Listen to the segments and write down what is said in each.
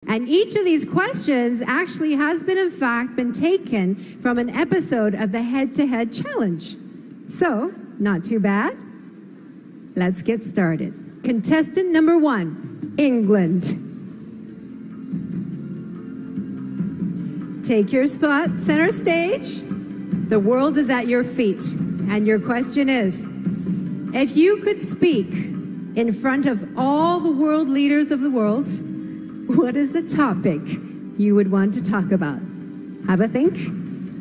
And each of these questions actually has been, in fact, been taken from an episode of the Head-to-Head Challenge. So, not too bad. Let's get started. Contestant number 1, England. Take your spot, center stage. The world is at your feet. And your question is, if you could speak in front of all the world leaders of the world, what is the topic you would want to talk about? Have a think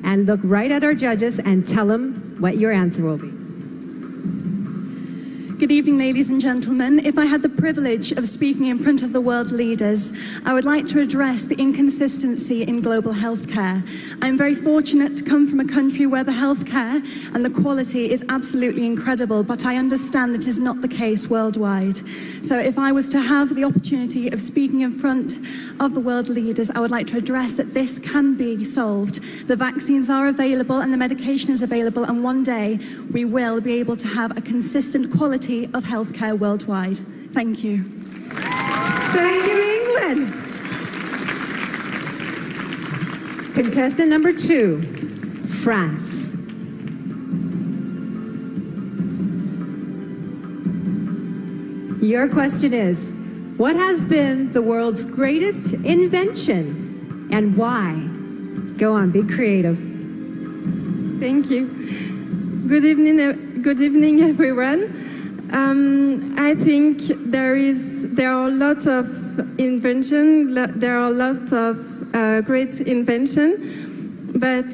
and look right at our judges and tell them what your answer will be. Good evening, ladies and gentlemen. If I had the privilege of speaking in front of the world leaders, I would like to address the inconsistency in global healthcare. I'm very fortunate to come from a country where the healthcare and the quality is absolutely incredible, but I understand that is not the case worldwide. So if I was to have the opportunity of speaking in front of the world leaders, I would like to address that this can be solved. The vaccines are available and the medication is available, and one day we will be able to have a consistent quality of healthcare worldwide. Thank you. Thank you, England. Contestant number 2, France. Your question is, what has been the world's greatest invention and why? Go on, be creative. Thank you. Good evening, everyone. I think there are a lot of invention. There are a lot of great invention, but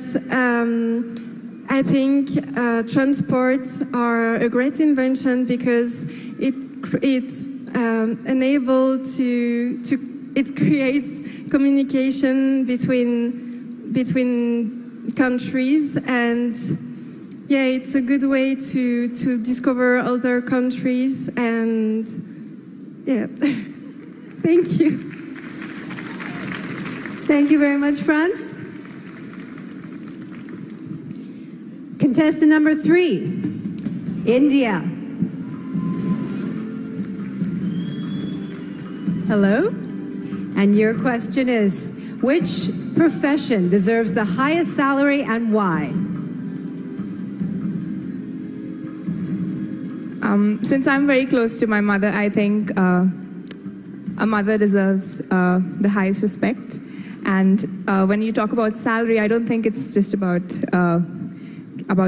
I think transports are a great invention because it's it creates communication between countries, and yeah, it's a good way to discover other countries, and yeah, thank you. Thank you very much, France. Contestant number 3, India. Hello? And your question is, which profession deserves the highest salary and why? Since I'm very close to my mother, I think a mother deserves the highest respect. And when you talk about salary, I don't think it's just about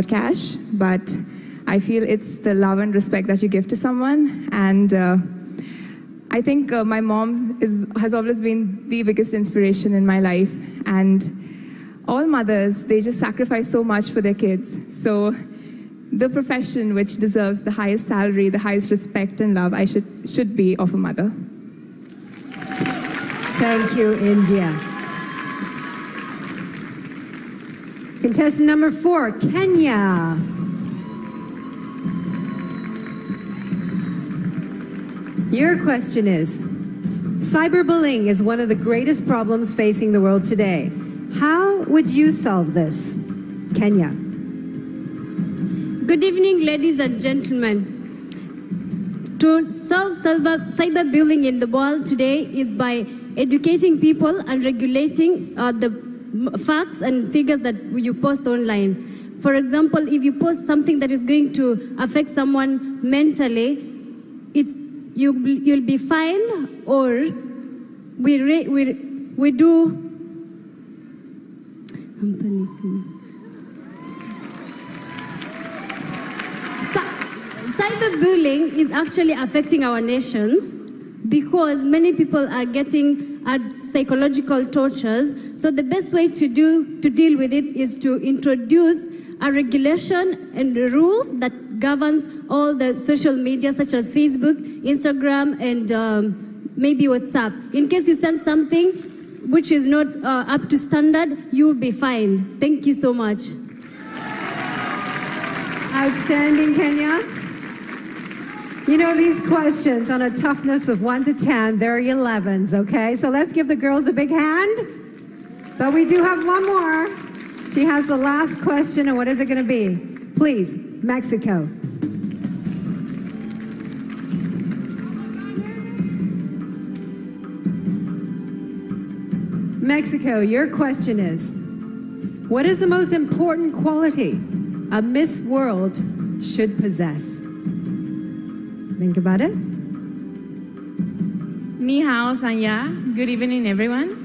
cash, but I feel it's the love and respect that you give to someone. And I think my mom has always been the biggest inspiration in my life. And all mothers, they just sacrifice so much for their kids. So the profession which deserves the highest salary, the highest respect and love, should be of a mother. Thank you, India. Contestant number 4, Kenya. Your question is, cyberbullying is one of the greatest problems facing the world today. How would you solve this? Kenya. Good evening, ladies and gentlemen. To solve cyberbullying in the world today is by educating people and regulating the facts and figures that you post online. For example, if you post something that is going to affect someone mentally, you'll be fined, or we do. I'm panicking. Cyberbullying is actually affecting our nations because many people are getting psychological tortures. So the best way to deal with it is to introduce a regulation and rules that governs all the social media such as Facebook, Instagram, and maybe WhatsApp. In case you send something which is not up to standard, you will be fined. Thank you so much. Outstanding, Kenya. You know, these questions on a toughness of 1 to 10, they're 11s, okay? So let's give the girls a big hand. But we do have one more. She has the last question, and what is it going to be? Please, Mexico. Mexico, your question is, what is the most important quality a Miss World should possess? Think about it. Ni hao, Sanya. Good evening, everyone.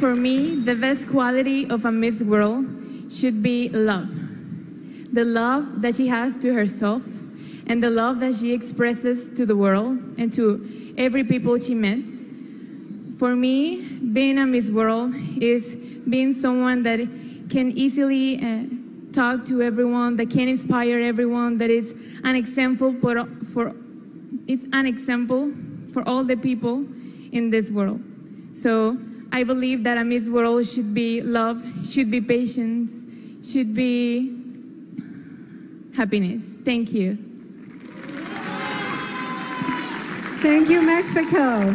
For me, the best quality of a Miss World should be love. The love that she has to herself and the love that she expresses to the world and to every people she meets. For me, being a Miss World is being someone that can easily talk to everyone, that can inspire everyone, that is an example for all the people in this world. So I believe that a Miss World should be love, should be patience, should be happiness. Thank you. Thank you, Mexico.